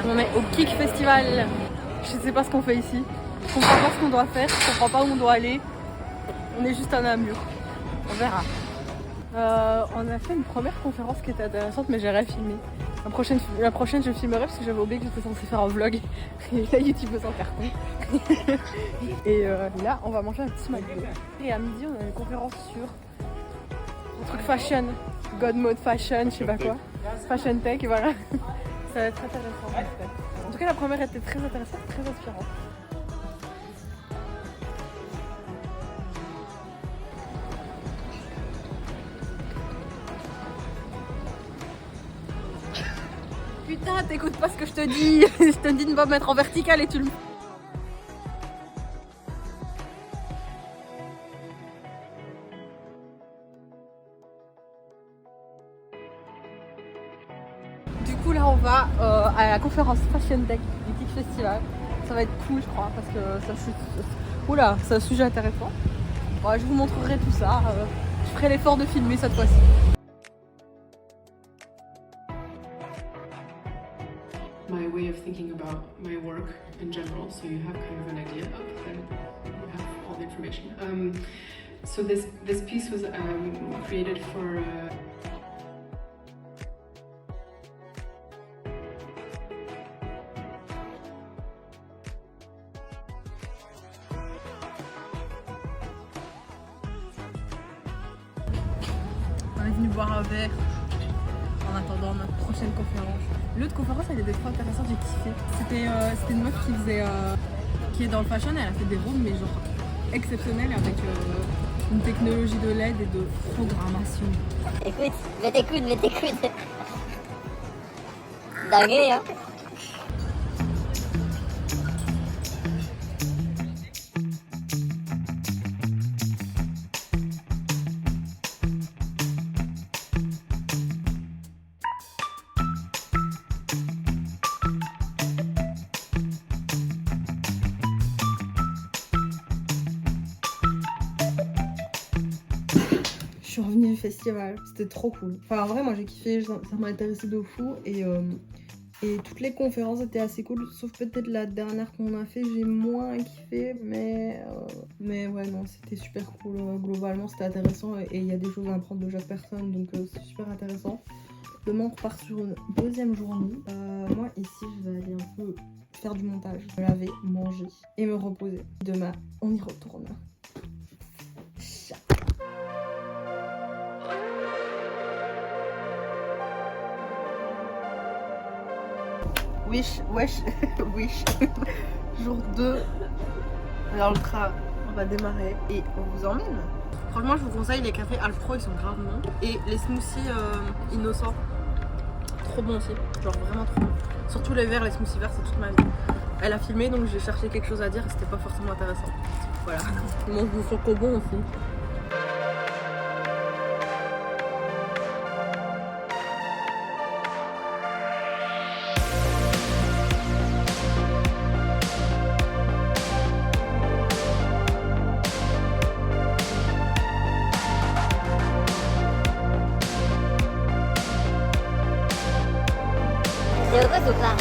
On est au Kick Festival. Je sais pas ce qu'on fait ici. Je comprends pas ce qu'on doit faire. Je comprends pas où on doit aller. On est juste à Namur. On verra. On a fait une première conférence qui était intéressante, mais j'ai rien filmé. La prochaine, je filmerai parce que j'avais oublié que j'étais censée faire un vlog. Et là, YouTube est en carton. Et là, on va manger un petit McDo. Et à midi, on a une conférence sur un truc fashion. God Mode Fashion, je sais pas quoi. Fashion Tech, voilà. Ça va être intéressant. En tout cas, la première était très intéressante, très inspirante. Putain, t'écoutes pas ce que je te dis. Je te dis de me mettre en vertical et tu le... Du coup là on va à la conférence Fashion Tech du Kick Festival. Ça va être cool je crois parce que oula, c'est un sujet intéressant. Bon, je vous montrerai tout ça. Je ferai l'effort de filmer cette fois-ci. My way of thinking about my work in general, so you have kind of an idea of then you have all the information. So this piece was created for On est venu boire un verre en attendant notre prochaine conférence. L'autre conférence elle était trop intéressante, j'ai kiffé. C'était une meuf qui est dans le fashion, elle a fait des rooms mais genre exceptionnels avec une technologie de LED et de programmation. Écoute, mais t'écoutes. Dinguerie, hein. Je suis revenue du festival, c'était trop cool. Enfin en vrai moi j'ai kiffé, ça m'a intéressé de fou et toutes les conférences étaient assez cool, sauf peut-être la dernière qu'on a fait, j'ai moins kiffé, mais ouais non c'était super cool, globalement c'était intéressant et il y a des choses à apprendre de chaque personne donc c'est super intéressant. Demain on repart sur une deuxième journée. Moi ici je vais aller un peu faire du montage, me laver, manger et me reposer. Demain on y retourne. Wish, wesh, wish. Jour 2. Alors le train, on va démarrer et on vous emmène. Franchement, je vous conseille les cafés Alpro, ils sont grave bons. Et les smoothies innocents, trop bons aussi. Genre vraiment trop bons. Surtout les verts, les smoothies verts, c'est toute ma vie. Elle a filmé donc j'ai cherché quelque chose à dire et c'était pas forcément intéressant. Voilà. Mon goût bon aussi. T'es heureuse ou pas?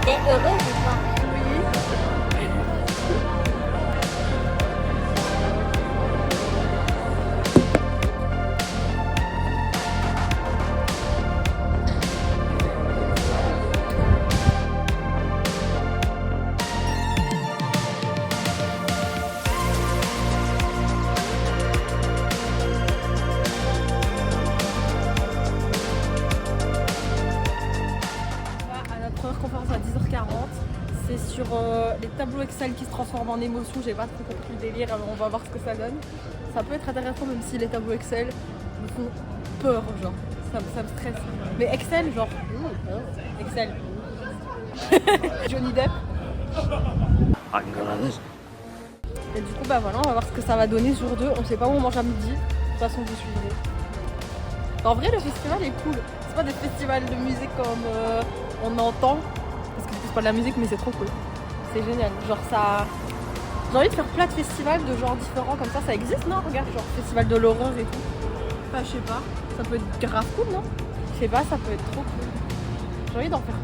T'es heureuse ou pas? Conférence à 10h40, c'est sur les tableaux Excel qui se transforment en émotions. J'ai pas trop compris le délire, alors on va voir ce que ça donne. Ça peut être intéressant même si les tableaux Excel me font peur, genre ça me stresse. Mais Excel, genre Excel. Johnny Depp. Et du coup bah voilà, on va voir ce que ça va donner sur 2. On sait pas où on mange à midi. De toute façon vous suivrez. En vrai le festival est cool. C'est pas des festivals de musique comme on entend, parce que c'est pas de la musique mais c'est trop cool, c'est génial, genre ça, j'ai envie de faire plein de festivals de genres différents comme ça existe non? Regarde, genre festival de l'orange et tout, enfin je sais pas, ça peut être grave cool non? Je sais pas, ça peut être trop cool, J'ai envie d'en faire.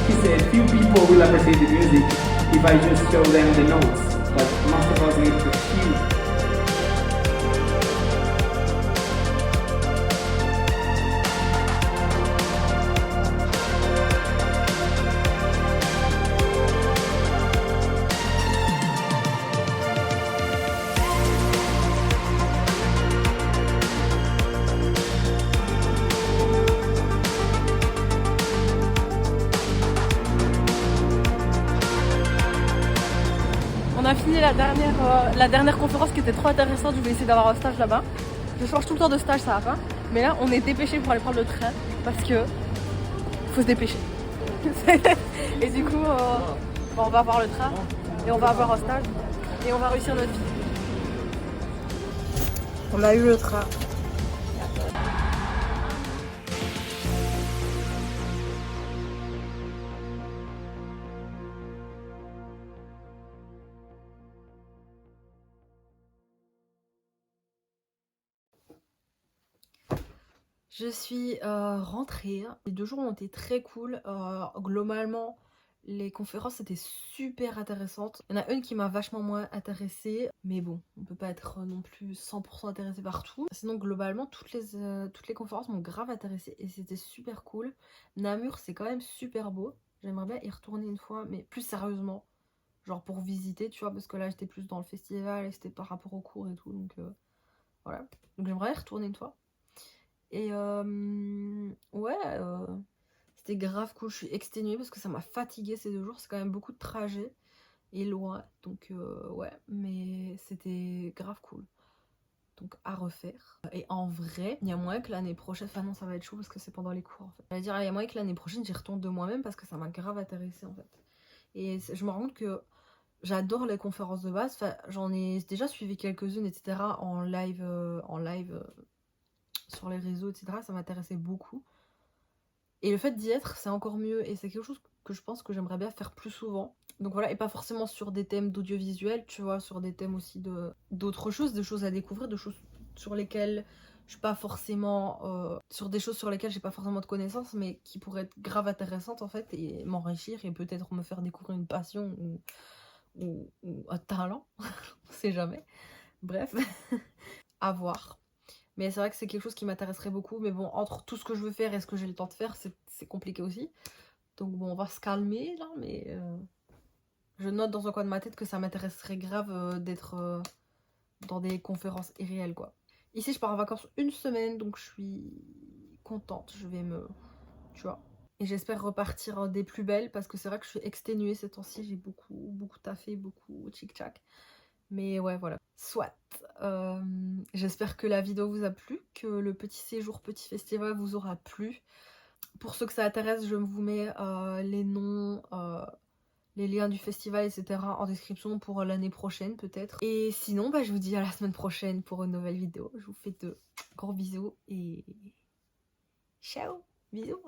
He said few people will appreciate the music if I just show them the notes, but most of us need to feel. On a fini la dernière conférence qui était trop intéressante. Je vais essayer d'avoir un stage là-bas. Je change tout le temps de stage, ça va pas. Mais là, on est dépêché pour aller prendre le train parce que faut se dépêcher. Et du coup, on va avoir le train et on va avoir un stage et on va réussir notre vie. On a eu le train. Je suis rentrée. Les 2 jours ont été très cool. Globalement, les conférences étaient super intéressantes. Il y en a une qui m'a vachement moins intéressée. Mais bon, on peut pas être non plus 100% intéressé partout. Sinon, globalement, toutes les conférences m'ont grave intéressée et c'était super cool. Namur, c'est quand même super beau. J'aimerais bien y retourner une fois, mais plus sérieusement. Genre pour visiter, tu vois, parce que là, j'étais plus dans le festival et c'était par rapport aux cours et tout. Donc voilà. Donc j'aimerais y retourner une fois. Et ouais, c'était grave cool. Je suis exténuée parce que ça m'a fatiguée ces 2 jours. C'est quand même beaucoup de trajets et loin. Donc ouais, mais c'était grave cool. Donc à refaire. Et en vrai, il y a moyen que l'année prochaine... Enfin non, ça va être chaud parce que c'est pendant les cours en fait. Je vais dire, il y a moyen que l'année prochaine j'y retourne de moi-même parce que ça m'a grave intéressée en fait. Et je me rends compte que j'adore les conférences de base. Enfin, j'en ai déjà suivi quelques-unes, etc. en live sur les réseaux, etc. Ça m'intéressait beaucoup. Et le fait d'y être, c'est encore mieux. Et c'est quelque chose que je pense que j'aimerais bien faire plus souvent. Donc voilà, et pas forcément sur des thèmes d'audiovisuel, tu vois, sur des thèmes aussi d'autres choses, des choses à découvrir, de choses sur lesquelles je suis pas forcément... sur des choses sur lesquelles j'ai pas forcément de connaissances, mais qui pourraient être grave intéressantes en fait, et m'enrichir, et peut-être me faire découvrir une passion ou un talent. On sait jamais. Bref, à voir. Mais c'est vrai que c'est quelque chose qui m'intéresserait beaucoup. Mais bon, entre tout ce que je veux faire et ce que j'ai le temps de faire, c'est compliqué aussi. Donc bon, on va se calmer là. Mais je note dans un coin de ma tête que ça m'intéresserait grave d'être dans des conférences irréelles quoi. Ici, je pars en vacances 1 semaine. Donc je suis contente. Je vais tu vois. Et j'espère repartir des plus belles. Parce que c'est vrai que je suis exténuée ces temps-ci. J'ai beaucoup taffé, beaucoup tchic-tchac. Mais ouais, voilà. Soit. J'espère que la vidéo vous a plu, que le petit séjour, petit festival vous aura plu. Pour ceux que ça intéresse, je vous mets les noms, les liens du festival, etc. en description pour l'année prochaine peut-être. Et sinon, bah, je vous dis à la semaine prochaine pour une nouvelle vidéo. Je vous fais de gros bisous et ciao, bisous.